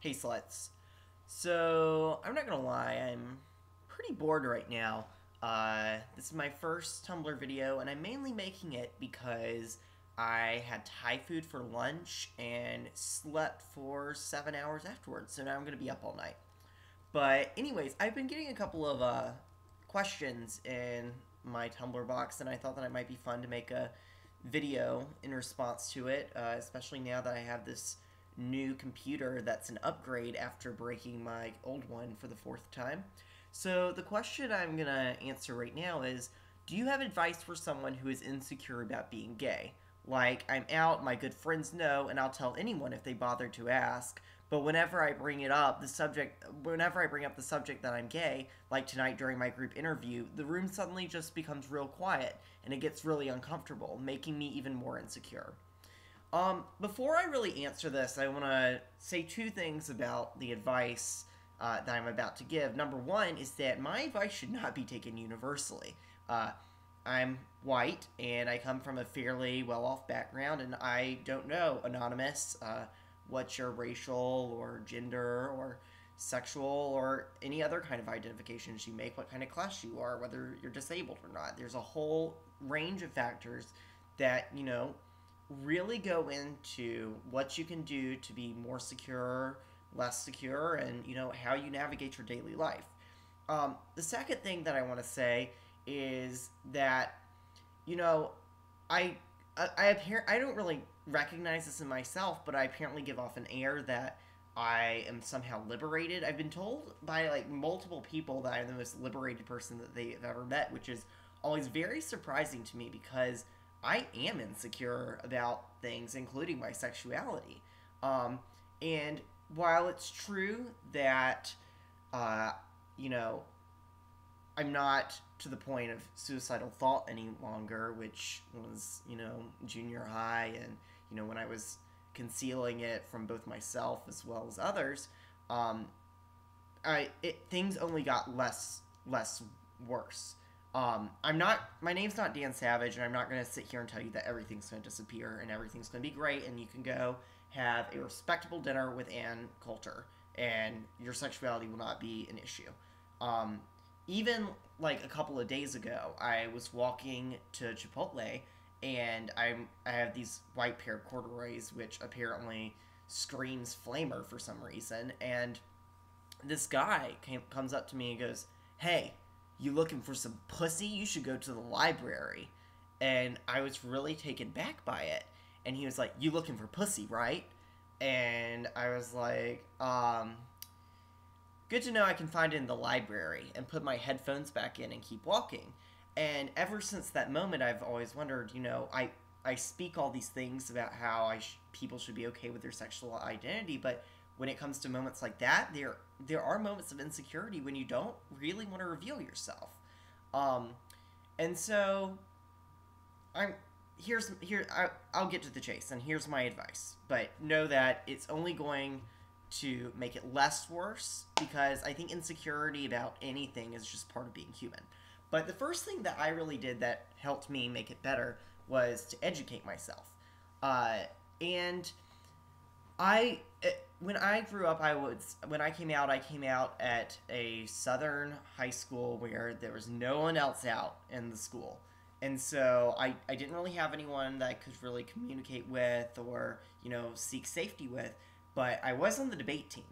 Hey sluts. So, I'm not gonna lie, I'm pretty bored right now. This is my first Tumblr video, and I'm mainly making it because I had Thai food for lunch and slept for 7 hours afterwards, so now I'm gonna be up all night. But, anyways, I've been getting a couple of questions in my Tumblr box, and I thought that it might be fun to make a video in response to it, especially now that I have this new computer that's an upgrade after breaking my old one for the fourth time. So, the question I'm going to answer right now is, do you have advice for someone who is insecure about being gay? Like, I'm out, my good friends know, and I'll tell anyone if they bother to ask. But whenever I bring it up, whenever I bring up the subject that I'm gay, like tonight during my group interview, the room suddenly just becomes real quiet and it gets really uncomfortable, making me even more insecure. Before I really answer this, I want to say two things about the advice that I'm about to give. Number one is that my advice should not be taken universally. Uh, I'm white and I come from a fairly well off background, and I don't know, Anonymous, what your racial or gender or sexual or any other kind of identifications you make, what kind of class you are, whether you're disabled or not. There's a whole range of factors that, really go into what you can do to be more secure, less secure, and, how you navigate your daily life. The second thing that I want to say is that, you know, I I don't really recognize this in myself, but I apparently give off an air that I am somehow liberated. I've been told by like multiple people that I'm the most liberated person that they've ever met, which is always very surprising to me because I am insecure about things, including my sexuality. Um, and while it's true that, uh, you know, I'm not to the point of suicidal thought any longer, which was, junior high and, when I was concealing it from both myself as well as others, um, things only got less worse. I'm not. My name's not Dan Savage, and I'm not going to sit here and tell you that everything's going to disappear and everything's going to be great, and you can go have a respectable dinner with Ann Coulter, and your sexuality will not be an issue. Um, Even like a couple of days ago, I was walking to Chipotle, and I have these white pair of corduroys, which apparently screams flamer for some reason, and this guy comes up to me and goes, "Hey, you looking for some pussy? You should go to the library." And I was really taken back by it. And he was like, "You looking for pussy, right?" And I was like, good to know I can find it in the library, and put my headphones back in and keep walking. And ever since that moment, I've always wondered, I speak all these things about how people should be okay with their sexual identity, but when it comes to moments like that, there are moments of insecurity when you don't really want to reveal yourself. Um, and so I'm I'll get to the chase, and here's my advice. But know that it's only going to make it less worse, because I think insecurity about anything is just part of being human. But the first thing that I really did that helped me make it better was to educate myself. And when I grew up, when I came out at a southern high school where there was no one else out in the school. And so I didn't really have anyone that I could really communicate with or, seek safety with, but I was on the debate team,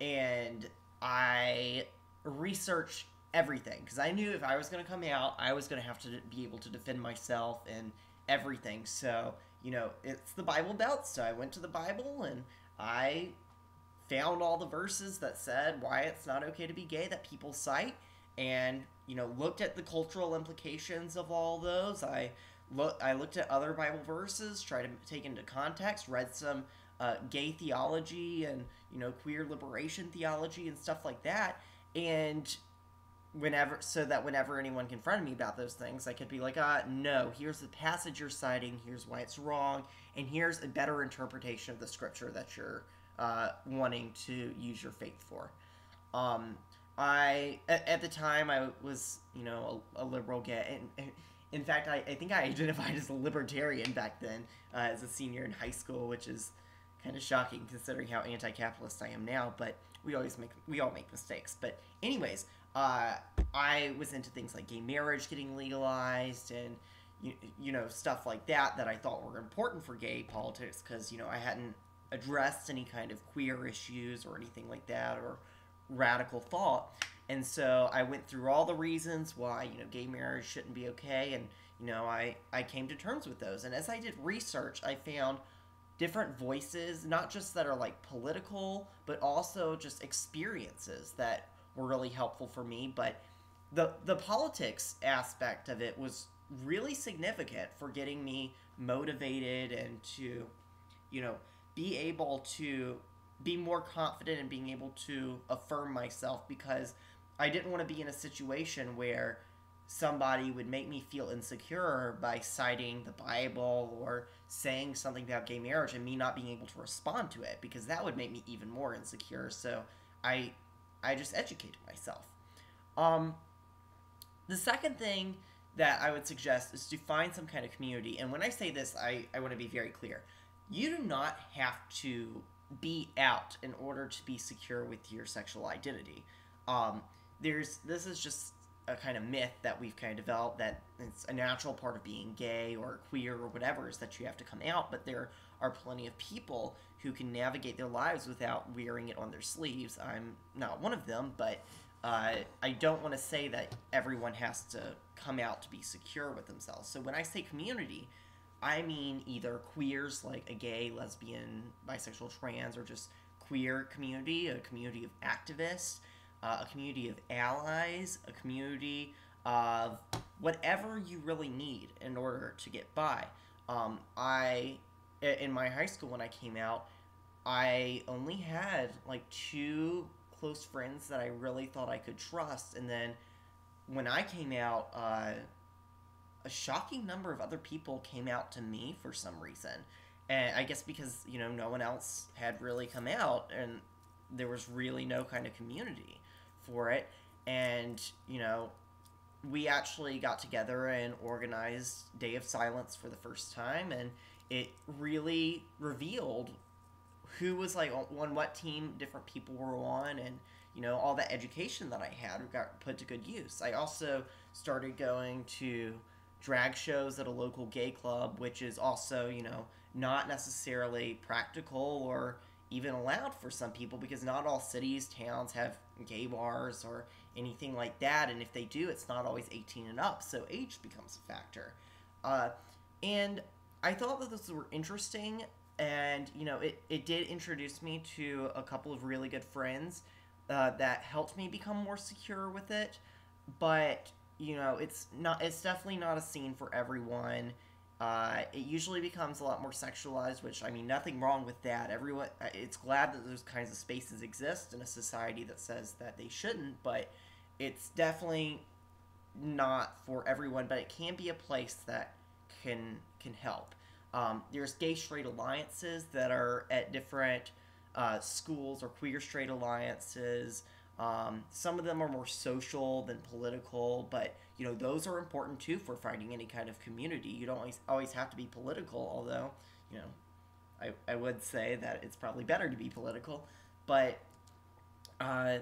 and I researched everything because I knew if I was going to come out, I was going to have to be able to defend myself and everything. So, it's the Bible Belt, so I went to the Bible and I found all the verses that said why it's not okay to be gay that people cite, and looked at the cultural implications of all those. I looked at other Bible verses, tried to take into context, read some gay theology and queer liberation theology and stuff like that, and whenever anyone confronted me about those things, I could be like, no, here's the passage you're citing, here's why it's wrong, and here's a better interpretation of the scripture that you're wanting to use your faith for. At the time, I was, a liberal gay, and in fact, I think I identified as a libertarian back then, as a senior in high school, which is kind of shocking considering how anti-capitalist I am now, but we all make mistakes. But anyways, I was into things like gay marriage getting legalized and you know stuff like that I thought were important for gay politics because I hadn't addressed any kind of queer issues or anything like that or radical thought. And so I went through all the reasons why gay marriage shouldn't be okay, and I came to terms with those. And as I did research, I found different voices, not just that are like political, but also just experiences that were really helpful for me. But the politics aspect of it was really significant for getting me motivated and to be able to be more confident and being able to affirm myself, because I didn't want to be in a situation where somebody would make me feel insecure by citing the Bible or saying something about gay marriage and me not being able to respond to it, because that would make me even more insecure. So I just educated myself. The second thing that I would suggest is to find some kind of community. And when I say this, I want to be very clear. You do not have to be out in order to be secure with your sexual identity. This is just a kind of myth that we've kind of developed, that it's a natural part of being gay or queer or whatever is that you have to come out, but there are plenty of people who can navigate their lives without wearing it on their sleeves. I'm not one of them, but I don't want to say that everyone has to come out to be secure with themselves. So when I say community, I mean either queers, like a gay, lesbian, bisexual, trans, or just queer community, a community of activists, a community of allies, a community of whatever you really need in order to get by. In my high school when I came out, I only had like 2 close friends that I really thought I could trust, and then when I came out, a shocking number of other people came out to me for some reason. And I guess because, no one else had really come out and there was really no kind of community for it. And, we actually got together and organized Day of Silence for the first time, and it really revealed who was like on what team different people were on, and all the education that I had got put to good use. I also started going to drag shows at a local gay club, which is also, not necessarily practical or even allowed for some people, because not all cities, towns have gay bars or anything like that, and if they do, it's not always 18 and up, so age becomes a factor. And I thought that those were interesting, and, it did introduce me to a couple of really good friends that helped me become more secure with it, but it's definitely not a scene for everyone. It usually becomes a lot more sexualized, which, I mean, nothing wrong with that. Everyone, it's glad that those kinds of spaces exist in a society that says that they shouldn't, but it's definitely not for everyone, but it can be a place that can help. There's gay straight alliances that are at different schools, or queer straight alliances. Some of them are more social than political, but those are important too for finding any kind of community. You don't always have to be political, although I would say that it's probably better to be political. But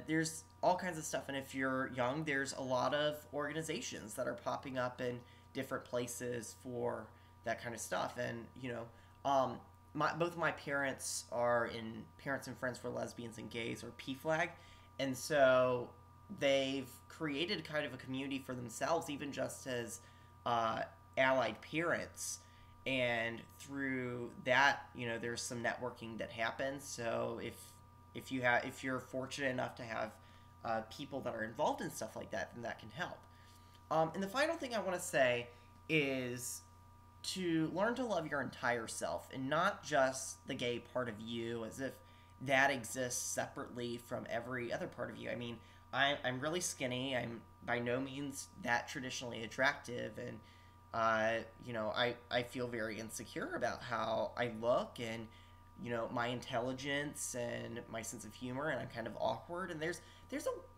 there's all kinds of stuff, and if you're young, there's a lot of organizations that are popping up in different places for that kind of stuff. And both my parents are in Parents and Friends for Lesbians and Gays, or PFLAG, and so they've created kind of a community for themselves, even just as allied parents. And through that, there's some networking that happens. So if you're fortunate enough to have people that are involved in stuff like that, then that can help. And the final thing I want to say is to learn to love your entire self, and not just the gay part of you, as if that exists separately from every other part of you. I mean, I'm really skinny. I'm by no means that traditionally attractive, and I feel very insecure about how I look, and my intelligence and my sense of humor, and I'm kind of awkward, and there's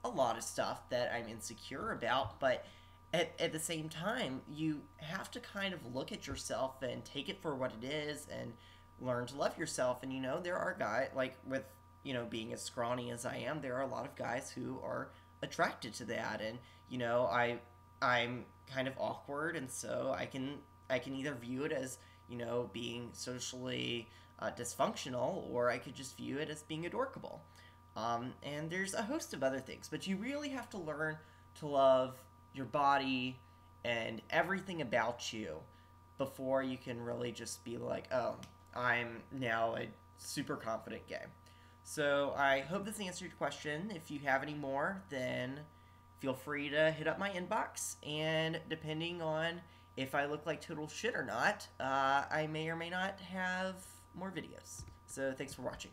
a lot of stuff that I'm insecure about. But at the same time, you have to kind of look at yourself and take it for what it is, and learn to love yourself. And, there are guys, like, with, being as scrawny as I am, there are a lot of guys who are attracted to that. And, I'm kind of awkward, and so I can either view it as, being socially dysfunctional, or I could just view it as being adorkable. And there's a host of other things, but you really have to learn to love your body and everything about you before you can really just be like, oh, I'm now a super confident gay. So I hope this answered your question. If you have any more, then feel free to hit up my inbox, and depending on if I look like total shit or not, I may or may not have more videos. So thanks for watching.